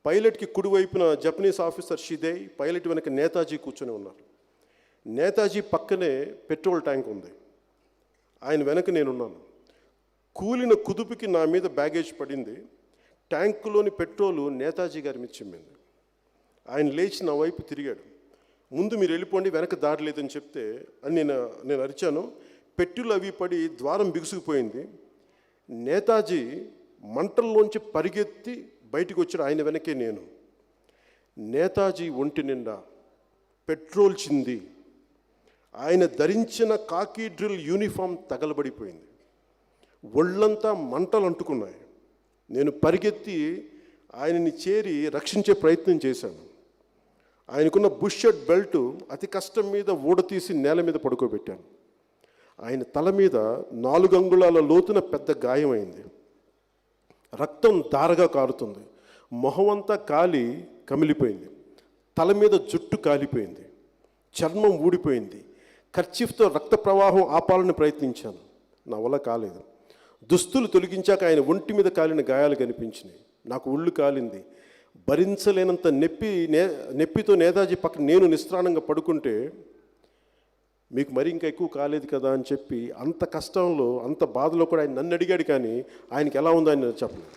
పైలట్కి కుడివైపున జపనీస్ ఆఫీసర్ షిదేయ్, పైలట్ వెనక నేతాజీ కూర్చొని ఉన్నారు. నేతాజీ పక్కనే పెట్రోల్ ట్యాంక్ ఉంది, ఆయన వెనక నేనున్నాను. కూలిన కుదుపుకి నా మీద బ్యాగేజ్ పడింది. ట్యాంకులోని పెట్రోలు నేతాజీ గారి మీద చిమ్మింది. ఆయన లేచి నా వైపు తిరిగాడు. ముందు మీరు వెళ్ళిపోండి, వెనక దారి లేదని చెప్తే అని నేను అరిచాను. పెట్రోలు అవి పడి ద్వారం బిగుసుకుపోయింది. నేతాజీ మంటల్లోంచి పరిగెత్తి బయటికి వచ్చాడు, ఆయన వెనకే నేను. నేతాజీ ఒంటి నిండా పెట్రోల్ చింది. ఆయన ధరించిన కాకి డ్రిల్ యూనిఫామ్ తగలబడిపోయింది. ఒళ్ళంతా మంటలు అంటుకున్నాయి. నేను పరిగెత్తి ఆయనని చేరి రక్షించే ప్రయత్నం చేశాను. ఆయనకున్న బుషర్ట్ బెల్ట్ అతి కష్టం మీద ఊడతీసి నేల మీద పడుకోబెట్టాను. ఆయన తల మీద 4 అంగుళాల లోతున పెద్ద గాయమైంది. రక్తం ధారగా కారుతుంది. మొహం అంతా కాలి కమిలిపోయింది. తల మీద జుట్టు కాలిపోయింది. చర్మం ఊడిపోయింది. కర్చీఫ్తో రక్త ప్రవాహం ఆపాలని ప్రయత్నించాను, నా వల్ల కాలేదు. దుస్తులు తొలగించాక ఆయన ఒంటి మీద కాలిన గాయాలు కనిపించినాయి. నాకు ఒళ్ళు కాలింది. భరించలేనంత నొప్పితో నేతాజీ పక్కన నేను నిస్త్రాణంగా పడుకుంటే, మీకు మరి ఇంకా ఎక్కువ కాలేదు కదా అని చెప్పి అంత కష్టంలో అంత బాధలో కూడా ఆయన నన్ను అడిగాడు, కానీ ఆయనకి ఎలా ఉందో ఆయన చెప్పలేదు.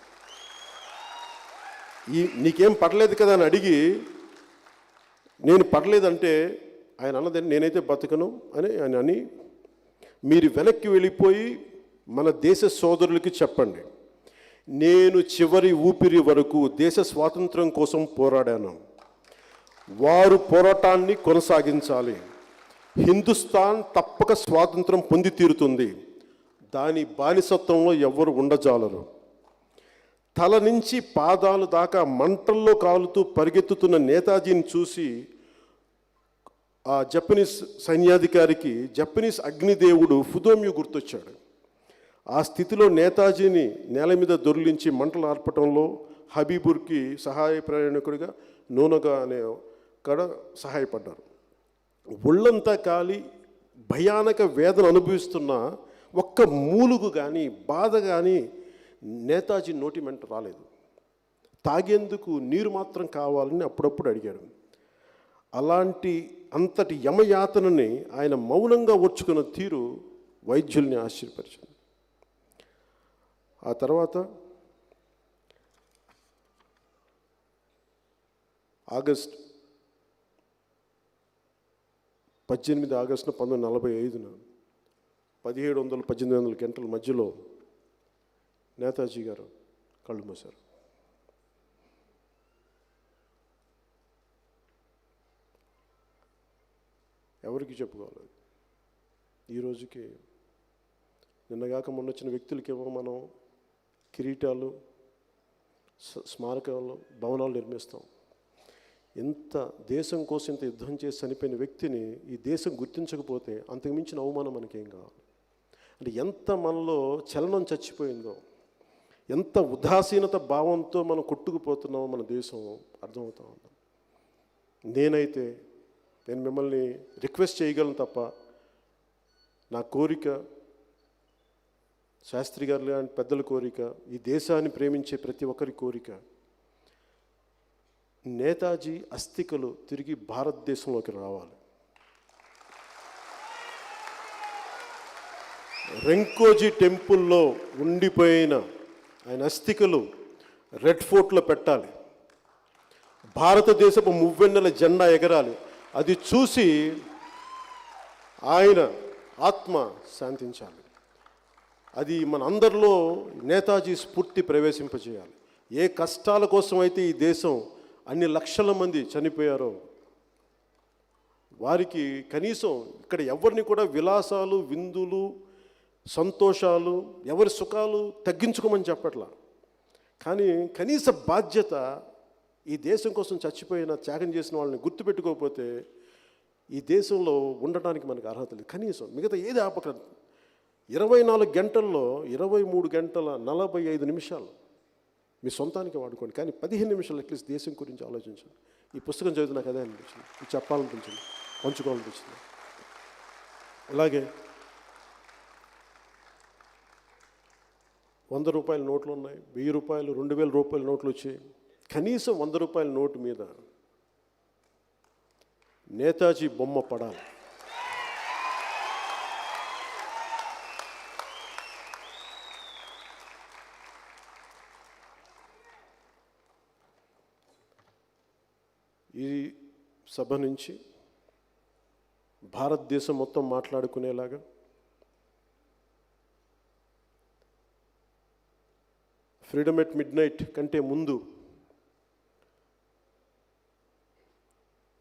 నీకేం పడలేదు కదా అని అడిగి, నేను పడలేదంటే ఆయన అన్నది నేనైతే బతకను అని ఆయన అని, మీరు వెనక్కి వెళ్ళిపోయి మన దేశ సోదరులకి చెప్పండి, నేను చివరి ఊపిరి వరకు దేశ స్వాతంత్రం కోసం పోరాడాను. వారు పోరాటాన్ని కొనసాగించాలి. హిందుస్థాన్ తప్పక స్వాతంత్రం పొంది తీరుతుంది. దాని బానిసత్వంలో ఎవ్వరు ఉండజాలరు. తల నుంచి పాదాలు దాకా మంటల్లో కాలుతూ పరిగెత్తుతున్న నేతాజీని చూసి ఆ జపనీస్ సైన్యాధికారికి జపనీస్ అగ్నిదేవుడు ఫుదోమ్యు గుర్తొచ్చాడు. ఆ స్థితిలో నేతాజీని నేల మీద దొర్లించి మంటలు ఆర్పటంలో హబీబుర్కి సహాయ ప్రయాణికుడిగా నూనెగా అనే కడ సహాయపడ్డారు. ఒళ్ళంతా కాలి భయానక వేదన అనుభవిస్తున్న ఒక్క మూలుగు కానీ బాధ కానీ నేతాజీ నోటి వెంట రాలేదు. తాగేందుకు నీరు మాత్రం కావాలని అప్పుడప్పుడు అడిగాడు. అంతటి యమయాతనని ఆయన మౌనంగా ఓర్చుకున్న తీరు వైద్యుల్ని ఆశ్చర్యపరిచింది. ఆ తర్వాత ఆగస్టు 18 ఆగస్టున 1945 1700-1800 గంటల మధ్యలో నేతాజీ గారు కళ్ళు మూశారు. ఎవరికి చెప్పుకోవాలి? ఈ రోజుకి నిన్నగాక మొన్న వచ్చిన వ్యక్తులకేమో మనం కిరీటాలు, స్మారకాలు, భవనాలు నిర్మిస్తాం. ఇంత దేశం కోసం ఇంత యుద్ధం చేసి చనిపోయిన వ్యక్తిని ఈ దేశం గుర్తించకపోతే అంతకుమించిన అవమానం మనకేం కావాలి? అంటే ఎంత మనలో చలనం చచ్చిపోయిందో, ఎంత ఉదాసీనత భావంతో మనం కొట్టుకుపోతున్నామో మన దేశం అర్థమవుతా ఉంది. నేను మిమ్మల్ని రిక్వెస్ట్ చేయగలను తప్ప, నా కోరిక, శాస్త్రి గారు లాంటి పెద్దల కోరిక, ఈ దేశాన్ని ప్రేమించే ప్రతి ఒక్కరి కోరిక, నేతాజీ అస్థికలు తిరిగి భారతదేశంలోకి రావాలి. రెంకోజీ టెంపుల్లో ఉండిపోయిన ఆయన అస్థికలు రెడ్ ఫోర్ట్లో పెట్టాలి. భారతదేశపు మువ్వెన్నెల జెండా ఎగరాలి. అది చూసి ఆయన ఆత్మ శాంతించాలి. అది మన అందరిలో నేతాజీ స్ఫూర్తి ప్రవేశింపజేయాలి. ఏ కష్టాల కోసం అయితే ఈ దేశం అన్ని లక్షల మంది చనిపోయారో, వారికి కనీసం ఇక్కడ ఎవరిని కూడా విలాసాలు, విందులు, సంతోషాలు, ఎవరి సుఖాలు తగ్గించుకోమని చెప్పట్లా. కానీ కనీస బాధ్యత ఈ దేశం కోసం చచ్చిపోయిన త్యాగం చేసిన వాళ్ళని గుర్తుపెట్టుకోకపోతే ఈ దేశంలో ఉండటానికి మనకు అర్హత లేదు. కనీసం మిగతా ఏది ఆపక 24 గంటల్లో 23 గంటల 45 నిమిషాలు మీ సొంతానికి వాడుకోండి, కానీ 15 నిమిషాలు అట్లీస్ట్ దేశం గురించి ఆలోచించండి. ఈ పుస్తకం చదివి నాకు అదే అనిపించింది, ఇది చెప్పాలనిపించింది, పంచుకోవాలనిపించింది. అలాగే 100 రూపాయల నోట్లు ఉన్నాయి, 1000 రూపాయలు, 2000 రూపాయల నోట్లు వచ్చాయి. కనీసం 100 రూపాయల నోటు మీద నేతాజీ బొమ్మ పడాలి. ఈ సభ నుంచి భారతదేశం మొత్తం మాట్లాడుకునేలాగా ఫ్రీడమ్ ఎట్ మిడ్ నైట్ కంటే ముందు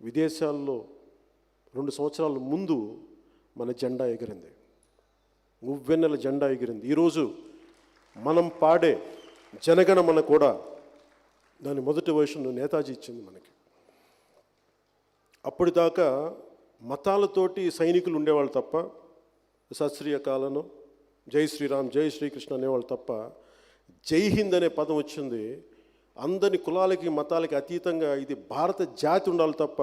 విదేశాల్లో 2 సంవత్సరాల ముందు మన జెండా ఎగిరింది, మువ్వెన్నెల జెండా ఎగిరింది. ఈరోజు మనం పాడే జనగణమన కూడా దాని మొదటి వర్షన్ నేతాజీ ఇచ్చింది మనకి. అప్పటిదాకా మతాలతోటి సైనికులు ఉండేవాళ్ళు తప్ప, సత్శ్రీయకాలను జై శ్రీరామ్ జై శ్రీకృష్ణ అనేవాళ్ళు తప్ప, జై హింద్ అనే పదం వచ్చింది అందరి కులాలకి మతాలకి అతీతంగా ఇది భారత జాతి ఉండాలి తప్ప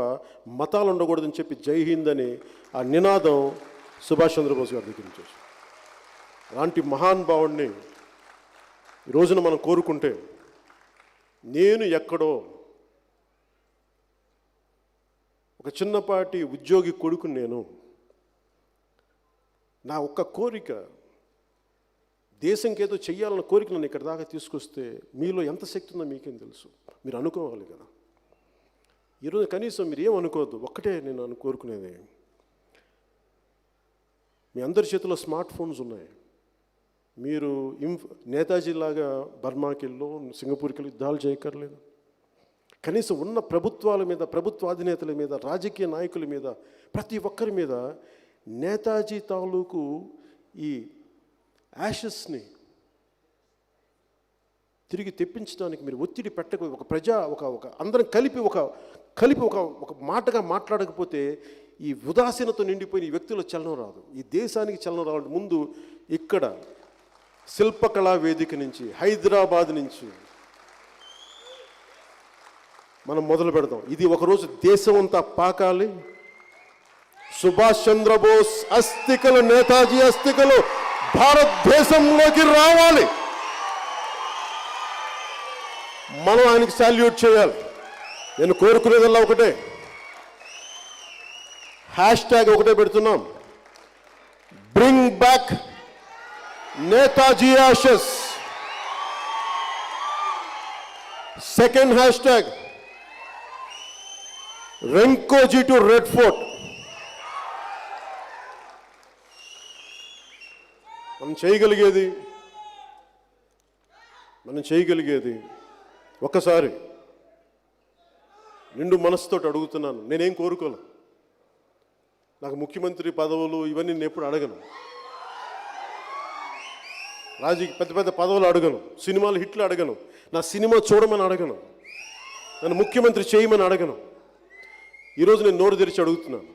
మతాలు ఉండకూడదని చెప్పి జై హింద్ అని ఆ నినాదం సుభాష్ చంద్రబోస్ గారి దగ్గర నుంచి వచ్చింది. అలాంటి మహానుభావుడిని ఈ రోజున మనం కోరుకుంటే, నేను ఎక్కడో ఒక చిన్నపాటి ఉద్యోగి కొడుకుని నేను, నా ఒక్క కోరిక దేశంకి ఏదో చెయ్యాలన్న కోరిక నన్ను ఇక్కడ దాకా తీసుకొస్తే మీలో ఎంత శక్తి ఉందో మీకేం తెలుసు, మీరు అనుకోవాలి కదా. ఈరోజు కనీసం మీరు ఏమనుకోవద్దు, ఒక్కటే నేను కోరుకునేది, మీ అందరి చేతిలో స్మార్ట్ ఫోన్స్ ఉన్నాయి. మీరు నేతాజీలాగా బర్మాకి వెళ్ళో సింగపూర్కి వెళ్ళి యుద్ధాలు చేయక్కర్లేదు. కనీసం ఉన్న ప్రభుత్వాల మీద, ప్రభుత్వాధినేతల మీద, రాజకీయ నాయకుల మీద, ప్రతి ఒక్కరి మీద నేతాజీ తాలూకు ఈ యాషెస్ని తిరిగి తెప్పించడానికి మీరు ఒత్తిడి పెట్టక, ఒక అందరం కలిపి ఒక మాటగా మాట్లాడకపోతే ఈ ఉదాసీనతో నిండిపోయిన ఈ వ్యక్తుల చలనం రాదు. ఈ దేశానికి చలనం రావాలంటే ముందు ఇక్కడ శిల్పకళా వేదిక నుంచి, హైదరాబాద్ నుంచి మనం మొదలు పెడదాం. ఇది ఒకరోజు దేశం అంతా పాకాలి. సుభాష్ చంద్రబోస్ అస్థికలు, నేతాజీ అస్థికలు భారతదేశంలోకి రావాలి. మనం ఆయనకి సాల్యూట్ చేయాలి. నేను కోరుకునేదల్లా ఒకటే, హ్యాష్ట్యాగ్ ఒకటే పెడుతున్నాం, bring back Netaji Ashes. Second hashtag Renkoji to red fort. మనం చేయగలిగేది ఒక్కసారి నిండు మనసుతో అడుగుతున్నాను. నేనేం కోరుకోను, నాకు ముఖ్యమంత్రి పదవులు ఇవన్నీ నేను ఎప్పుడు అడగను, పెద్ద పెద్ద పదవులు అడగను, సినిమాలు హిట్లు అడగను, నా సినిమా చూడమని అడగను, నన్ను ముఖ్యమంత్రి చేయమని అడగను. ఈరోజు నేను నోరు తెరిచి అడుగుతున్నాను,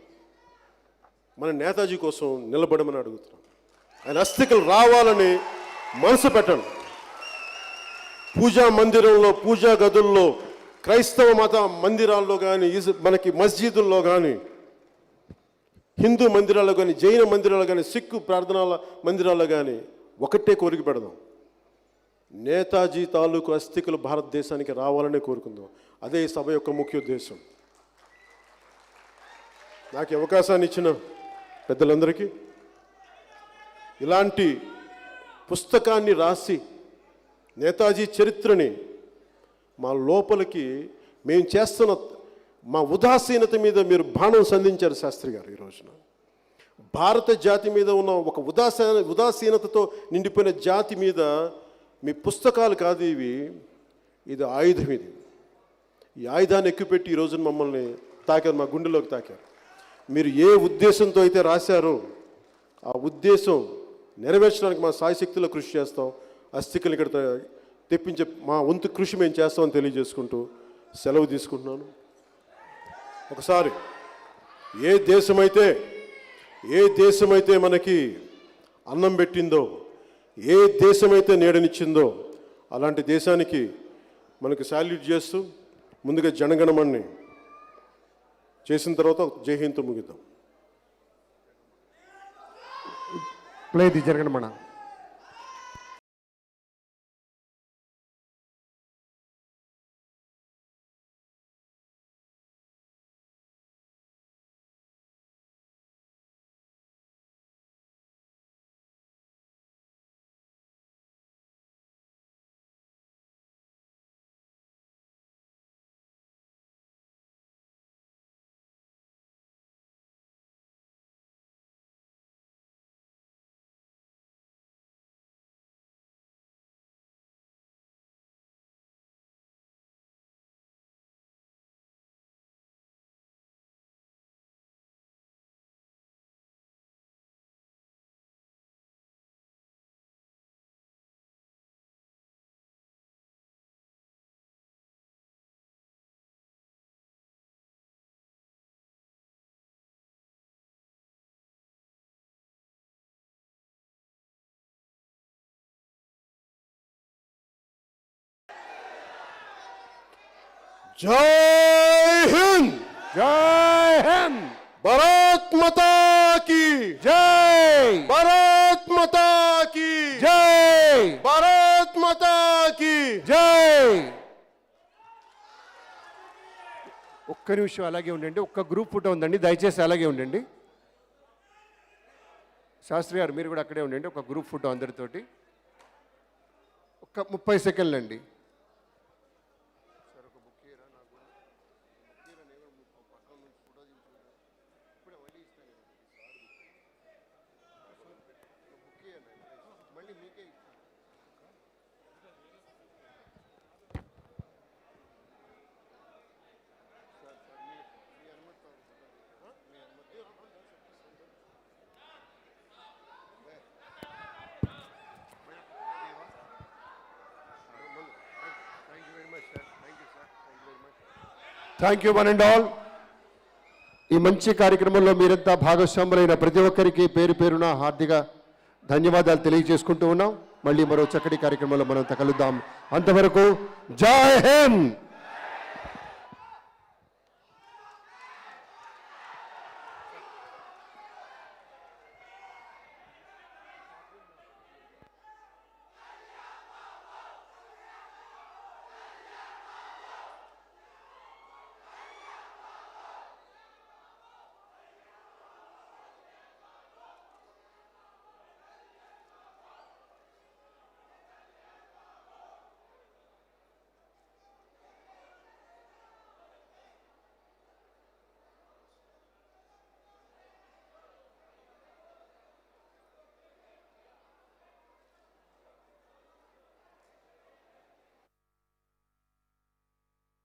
మన నేతాజీ కోసం నిలబడమని అడుగుతున్నాను. ఆయన అస్థికలు రావాలని మనసు పెట్టండి. పూజా మందిరంలో, పూజా గదుల్లో, క్రైస్తవ మత మందిరాల్లో కానీ, మనకి మస్జిదుల్లో కానీ, హిందూ మందిరాల్లో కానీ, జైన మందిరాల్లో కానీ, సిక్కు ప్రార్థనల మందిరాల్లో కానీ ఒకటే కోరిక పెడదాం, నేతాజీ తాలూకు అస్థికలు భారతదేశానికి రావాలనే కోరుకుందాం. అదే ఈ సభ యొక్క ముఖ్య ఉద్దేశం. నాకు అవకాశాన్ని ఇచ్చిన పెద్దలందరికీ, ఇలాంటి పుస్తకాన్ని రాసి నేతాజీ చరిత్రని మా లోపలికి మేము చేస్తున్న మా ఉదాసీనత మీద మీరు బాణం సంధించారు శాస్త్రి గారు. ఈ రోజున భారత జాతి మీద ఉన్న ఒక ఉదాసీనతతో నిండిపోయిన జాతి మీద మీ పుస్తకాలు కాదు ఇవి, ఇది ఆయుధం. ఈ ఆయుధాన్ని ఎక్కుపెట్టి ఈ రోజున మమ్మల్ని తాకారు, మా గుండెలోకి తాకారు. మీరు ఏ ఉద్దేశంతో అయితే రాశారో ఆ ఉద్దేశం నెరవేర్చడానికి మా సాయశక్తిలో కృషి చేస్తాం. అస్థికలు ఇక్కడ తెప్పించే మా వంతు కృషి మేము చేస్తామని తెలియజేసుకుంటూ సెలవు తీసుకుంటున్నాను. ఒకసారి ఏ దేశమైతే మనకి అన్నం పెట్టిందో, ఏ దేశమైతే నీడనిచ్చిందో అలాంటి దేశానికి మనకి సాల్యూట్ చేస్తూ ముందుగా జనగణమని చేసిన తర్వాత జై హింద్తో ముగిద్దాం. Play the Janaganamana. जय हिंद, జై హింద్, भारत माता की జై, भारत माता की జై, भारत माता की జై. ఒక్క నిమిషం అలాగే ఉండండి. ఒక్క గ్రూప్ ఫోటో ఉందండి, దయచేసి అలాగే ఉండండి. శాస్త్రి గారు మీరు కూడా అక్కడే ఉండండి. ఒక గ్రూప్ ఫోటో అందరితోటి ఒక్క 30 సెకండ్లు అండి. Thank you one and all. ఈ మంచి కార్యక్రమంలో మీరంతా భాగస్వాములైన ప్రతి ఒక్కరికి పేరు పేరున హార్దిక ధన్యవాదాలు తెలియజేసుకుంటూ ఉన్నాం. మళ్ళీ మరో చక్కటి కార్యక్రమంలో మనం కలుద్దాం. అంతవరకు జై హింద్.